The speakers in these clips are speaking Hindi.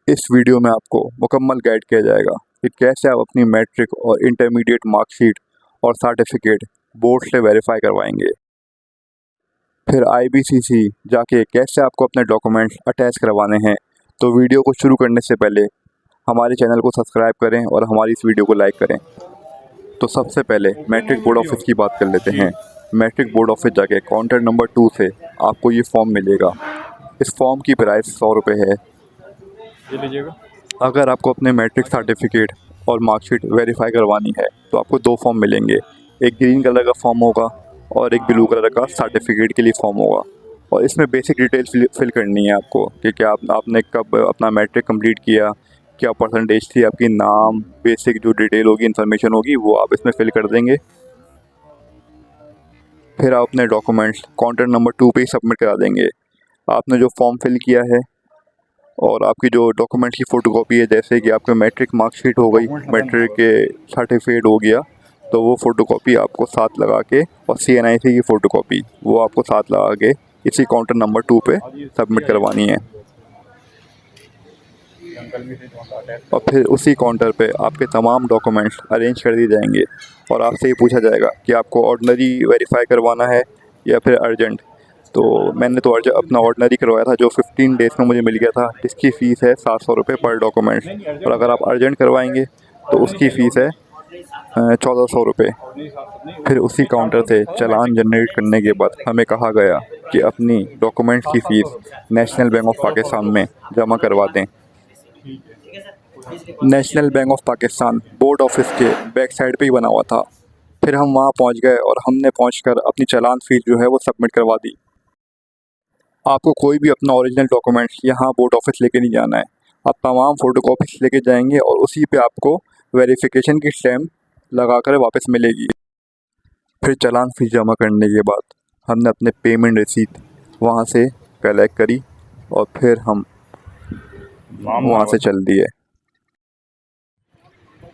इस वीडियो में आपको मुकम्मल गाइड किया जाएगा कि कैसे आप अपनी मैट्रिक और इंटरमीडिएट मार्कशीट और सर्टिफिकेट बोर्ड से वेरीफाई करवाएंगे। फिर आईबीसीसी जाके कैसे आपको अपने डॉक्यूमेंट्स अटैच करवाने हैं। तो वीडियो को शुरू करने से पहले हमारे चैनल को सब्सक्राइब करें और हमारी इस वीडियो को लाइक करें। तो सबसे पहले मैट्रिक बोर्ड ऑफिस की बात कर लेते हैं। मैट्रिक बोर्ड ऑफिस जाके काउंटर नंबर 2 से आपको ये फॉर्म मिलेगा। इस फॉर्म की प्राइस 100 रुपये है। ये लीजिएगा। अगर आपको अपने मैट्रिक सर्टिफिकेट और मार्कशीट वेरीफाई करवानी है तो आपको 2 फॉर्म मिलेंगे। एक ग्रीन कलर का फॉर्म होगा और एक ब्लू कलर का सर्टिफिकेट के लिए फॉर्म होगा। और इसमें बेसिक डिटेल्स फिल करनी है आपको कि क्या आपने कब अपना मैट्रिक कंप्लीट किया, क्या परसेंटेज थी आपकी, नाम, बेसिक जो डिटेल होगी, इन्फॉर्मेशन होगी, वो आप इसमें फिल कर देंगे। फिर आप अपने डॉक्यूमेंट्स काउंटर नंबर 2 पे ही सबमिट करा देंगे। आपने जो फॉर्म फिल किया है और आपकी जो डॉक्यूमेंट की फ़ोटोकॉपी है, जैसे कि आपके मैट्रिक मार्कशीट हो गई, मैट्रिक के सर्टिफिकेट हो गया, तो वो फ़ोटोकॉपी आपको साथ लगा के, और सीएनआईसी की फ़ोटोकॉपी वो आपको साथ लगा के इसी काउंटर नंबर 2 पे सबमिट करवानी है। और फिर उसी काउंटर पे आपके तमाम डॉक्यूमेंट्स अरेंज कर दिए जाएंगे और आपसे ये पूछा जाएगा कि आपको ऑर्डिनरी वेरीफाई करवाना है या फिर अर्जेंट। तो मैंने तो अपना ऑर्डिनरी करवाया था, जो 15 डेज़ में मुझे मिल गया था। इसकी फ़ीस है 700 रुपये पर डॉक्यूमेंट्स, और अगर आप अर्जेंट करवाएंगे तो उसकी फ़ीस है 1400 रुपये। फिर उसी काउंटर से चालान जनरेट करने के बाद हमें कहा गया कि अपनी डॉक्यूमेंट्स की fees national bank of Pakistan में जमा करवा दें। National bank of Pakistan board office के बैक साइड पे ही बना हुआ था। फिर हम वहाँ पहुँच गए और हमने पहुँचकर अपनी चालान फ़ीस जो है वो सबमिट करवा दी। आपको कोई भी अपना ओरिजिनल डॉक्यूमेंट्स यहाँ बोर्ड ऑफिस लेके नहीं जाना है। आप तमाम फ़ोटोकॉपीज लेके जाएंगे और उसी पे आपको वेरिफिकेशन की स्टैम्प लगाकर वापस मिलेगी। फिर चालान फ़ीस जमा करने के बाद हमने अपने पेमेंट रसीद वहाँ से कलेक्ट करी और फिर हम वहाँ से चल दिए।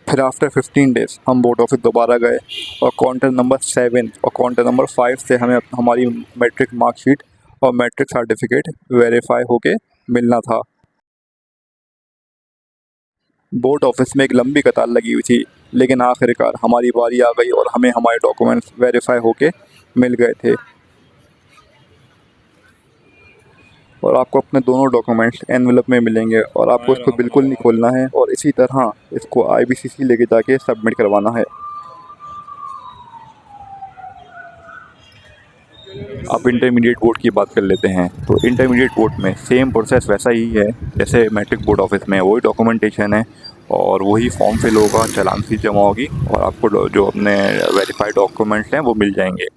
फिर आफ्टर 15 डेज़ हम बोर्ड ऑफिस दोबारा गए और काउंटर नंबर 7 और काउंटर नंबर 5 से हमें हमारी मैट्रिक मार्कशीट और मैट्रिक सर्टिफिकेट वेरीफाई होके मिलना था। बोर्ड ऑफिस में एक लंबी कतार लगी हुई थी, लेकिन आखिरकार हमारी बारी आ गई और हमें हमारे डॉक्यूमेंट्स वेरीफाई होके मिल गए थे। और आपको अपने दोनों डॉक्यूमेंट्स एनवेलप में मिलेंगे और आपको इसको बिल्कुल नहीं खोलना है और इसी तरह इसको आईबीसीसी लेके जाके सबमिट करवाना है। अब इंटरमीडिएट बोर्ड की बात कर लेते हैं। तो इंटरमीडिएट बोर्ड में सेम प्रोसेस वैसा ही है जैसे मैट्रिक बोर्ड ऑफिस में, वही डॉक्यूमेंटेशन है और वही फॉर्म फिल होगा, चालान फीस जमा होगी और आपको जो अपने वेरीफाइड डॉक्यूमेंट्स हैं वो मिल जाएंगे।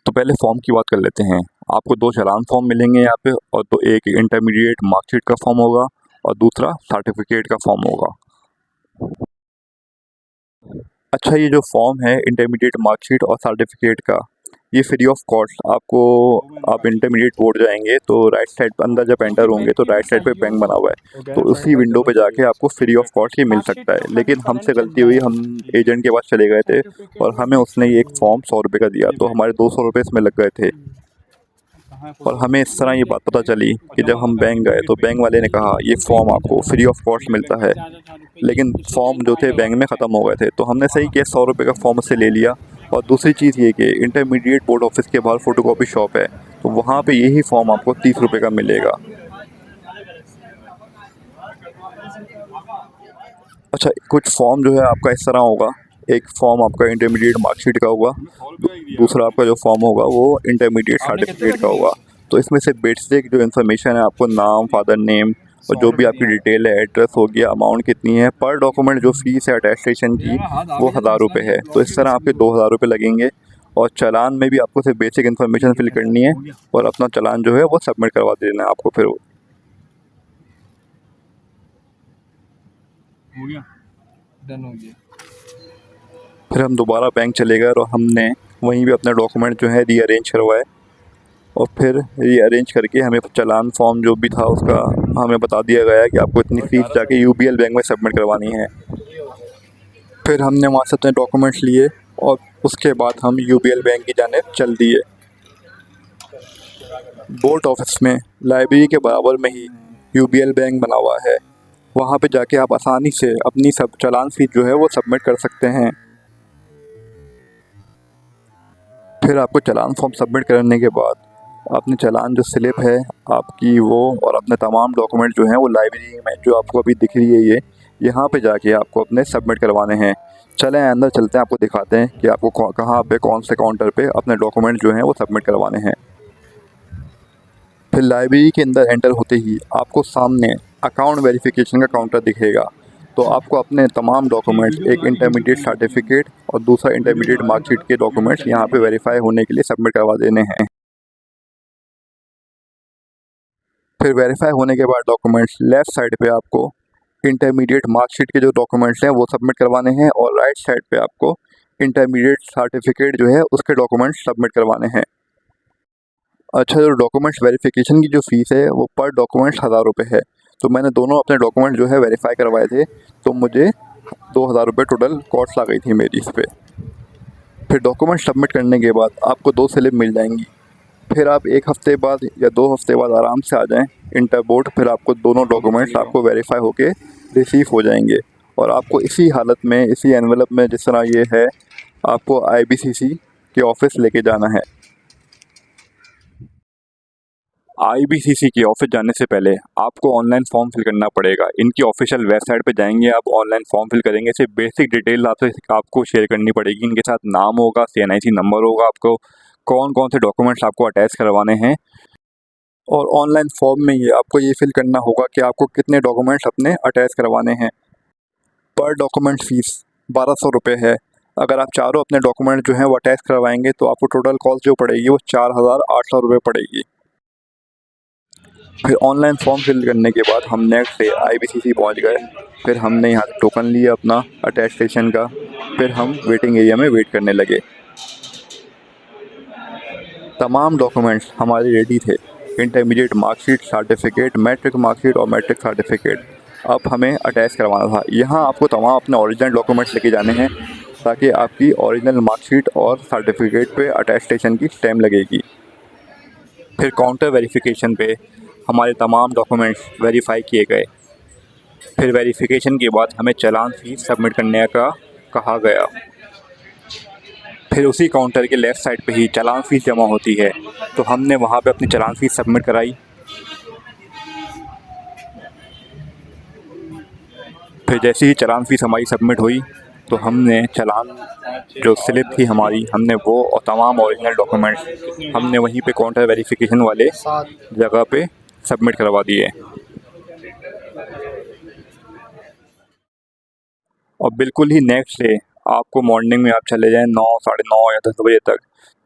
तो पहले फॉर्म की बात कर लेते हैं। आपको 2 चालान फॉर्म मिलेंगे यहाँ पे, और तो एक इंटरमीडिएट मार्कशीट का फॉर्म होगा और दूसरा सर्टिफिकेट का फॉर्म होगा। अच्छा, ये जो फॉर्म है इंटरमीडिएट मार्कशीट और सर्टिफिकेट का, ये फ्री ऑफ कॉस्ट आपको, आप इंटरमीडिएट बोर्ड जाएंगे तो राइट साइड पर अंदर जब एंटर होंगे तो राइट साइड पे बैंक बना हुआ है, तो उसी विंडो पे जाके आपको फ्री ऑफ कॉस्ट ही मिल सकता है। लेकिन हमसे गलती हुई, हम एजेंट के पास चले गए थे और हमें उसने ये एक फॉर्म 100 रुपये का दिया, तो हमारे 200 रुपये इसमें लग गए थे। और हमें इस तरह ये बात पता चली कि जब हम बैंक गए तो बैंक वाले ने कहा ये फॉर्म आपको फ्री ऑफ कॉस्ट मिलता है, लेकिन फॉर्म जो थे बैंक में ख़त्म हो गए थे। तो हमने सही किया, 100 रुपये का फॉर्म से ले लिया। और दूसरी चीज़ ये कि इंटरमीडिएट बोर्ड ऑफिस के बाहर फ़ोटोकॉपी शॉप है, तो वहाँ पे यही फॉर्म आपको 30 रुपये का मिलेगा। अच्छा, कुछ फॉर्म जो है आपका इस तरह होगा। एक फॉर्म आपका इंटरमीडिएट मार्कशीट का होगा, दूसरा आपका जो फॉर्म होगा वो इंटरमीडिएट सर्टिफिकेट का होगा। तो इसमें से बेसिक जो इन्फॉर्मेशन है, आपको नाम, फादर नेम और जो भी आपकी डिटेल है, एड्रेस हो गया, अमाउंट कितनी है, पर डॉक्यूमेंट जो फीस है अटेस्टेशन की वो 1000 रुपये है। तो इस तरह आपके 2000 रुपये लगेंगे। और चालान में भी आपको सिर्फ बेसिक इन्फॉर्मेशन फिल करनी है और अपना चालान जो है वो सबमिट करवा देना है आपको। फिर हो गया, डन हो गया। फिर हम दोबारा बैंक चले गए और हमने वहीं भी अपने डॉक्यूमेंट जो है रीअरेंज करवाए और फिर रीअरेंज करके हमें चालान फॉर्म जो भी था उसका हमें बता दिया गया कि आपको इतनी फ़ीस जाके यूबीएल बैंक में सबमिट करवानी है। फिर हमने वहाँ से अपने डॉक्यूमेंट्स लिए और उसके बाद हम यूबीएल बैंक की जानिब चल दिए। बोर्ड ऑफिस में लाइब्रेरी के बराबर में ही यूबीएल बैंक बना हुआ है। वहाँ पे जाके आप आसानी से अपनी सब चालान फीस जो है वो सबमिट कर सकते हैं। फिर आपको चालान फॉर्म सबमिट करने के बाद अपनी चालान जो स्लिप है आपकी वो और अपने तमाम डॉक्यूमेंट जो हैं वो लाइब्रेरी में जो आपको अभी दिख रही है ये यहाँ पे जाके आपको अपने सबमिट करवाने हैं। चलें अंदर चलते हैं, आपको दिखाते हैं कि आपको कहाँ पे कौन से काउंटर पे अपने डॉक्यूमेंट जो हैं वो सबमिट करवाने हैं। फिर लाइब्रेरी के अंदर एंटर होते ही आपको सामने अकाउंट वेरिफिकेशन का काउंटर दिखेगा। तो आपको अपने तमाम डॉक्यूमेंट्स, एक इंटरमीडिएट सर्टिफिकेट और दूसरा इंटरमीडिएट मार्कशीट के डॉक्यूमेंट्स यहाँ पे वेरीफाई होने के लिए सबमिट करवा देने हैं। फिर वेरीफाई होने के बाद डॉक्यूमेंट्स लेफ़्ट साइड पे आपको इंटरमीडिएट मार्कशीट के जो डॉक्यूमेंट्स हैं वो सबमिट करवाने हैं और राइट साइड पे आपको इंटरमीडिएट सर्टिफिकेट जो है उसके डॉक्यूमेंट्स सबमिट करवाने हैं। अच्छा, जो डॉक्यूमेंट्स वेरिफिकेशन की जो फ़ीस है वो पर डॉक्यूमेंट्स 1000 रुपये है। तो मैंने दोनों अपने डॉक्यूमेंट जो है वेरीफाई करवाए थे, तो मुझे 2000 रुपये टोटल कॉस्ट आ गई थी मेरी इस पे। फिर डॉक्यूमेंट सबमिट करने के बाद आपको 2 स्लिप मिल जाएंगी। फिर आप 1 हफ़्ते बाद या 2 हफ़्ते बाद आराम से आ जाएं इंटर बोर्ड, फिर आपको दोनों डॉक्यूमेंट्स आपको वेरीफाई होके रिसीव हो जाएंगे और आपको इसी हालत में, इसी एनवेलप में जिस तरह ये है, आपको आईबीसीसी के ऑफ़िस लेके जाना है। आईबीसीसी के ऑफिस जाने से पहले आपको ऑनलाइन फॉर्म फिल करना पड़ेगा। इनकी ऑफिशियल वेबसाइट पे जाएंगे, आप ऑनलाइन फॉर्म फिल करेंगे। सिर्फ बेसिक डिटेल आपको शेयर करनी पड़ेगी। इनके साथ नाम होगा, सीएनआईसी नंबर होगा, आपको कौन कौन से डॉक्यूमेंट्स आपको अटैच करवाने हैं और ऑनलाइन फॉर्म में ये आपको ये फिल करना होगा कि आपको कितने डॉक्यूमेंट्स अपने अटैच करवाने हैं। पर डॉक्यूमेंट फ़ीस 1200 रुपये है। अगर आप चारों अपने डॉक्यूमेंट जो हैं वो अटैच करवाएंगे तो आपको टोटल कॉस्ट जो पड़ेगी वो 4800 रुपये पड़ेगी। फिर ऑनलाइन फॉर्म फिल करने के बाद हम नेक्स्ट डे आईबीसीसी पहुंच गए। फिर हमने यहाँ से टोकन लिया अपना अटेस्टेशन का। फिर हम वेटिंग एरिया में वेट करने लगे। तमाम डॉक्यूमेंट्स हमारे रेडी थे, intermediate marksheet, certificate, matric marksheet और मैट्रिक सर्टिफिकेट। अब हमें अटैच करवाना था। यहाँ आपको तमाम अपने ओरिजिनल डॉक्यूमेंट्स लेके जाने हैं ताकि आपकी ओरिजिनल मार्कशीट और सर्टिफिकेट पे अटेस्टेशन की स्टैम्प लगेगी। फिर काउंटर वेरिफिकेशन पे हमारे तमाम डॉक्यूमेंट्स वेरीफाई किए गए। फिर वेरिफिकेशन के बाद हमें चालान फीस सबमिट करने का कहा गया। फिर उसी काउंटर के लेफ़्ट साइड पे ही चालान फीस जमा होती है, तो हमने वहाँ पे अपनी चालान फीस सबमिट कराई। फिर जैसे ही चालान फीस हमारी सबमिट हुई तो हमने चालान जो स्लिप थी हमारी, हमने वो और तमाम ओरिजिनल डॉक्यूमेंट्स हमने वहीं पे काउंटर वेरिफिकेशन वाले जगह पे सबमिट करवा दिए। और बिल्कुल ही नेक्स्ट डे आपको मॉर्निंग में आप चले जाएं 9, साढ़े 9 या 10 बजे तक,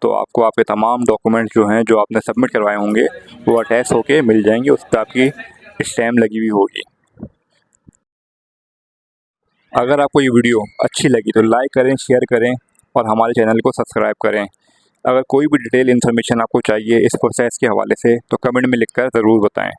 तो आपको आपके तमाम डॉक्यूमेंट्स जो हैं जो आपने सबमिट करवाए होंगे वो अटैच होके मिल जाएंगे। उस पर आपकी स्टैम्प लगी हुई होगी। अगर आपको ये वीडियो अच्छी लगी तो लाइक करें, शेयर करें और हमारे चैनल को सब्सक्राइब करें। अगर कोई भी डिटेल इन्फॉर्मेशन आपको चाहिए इस प्रोसेस के हवाले से तो कमेंट में लिखकर ज़रूर बताएं।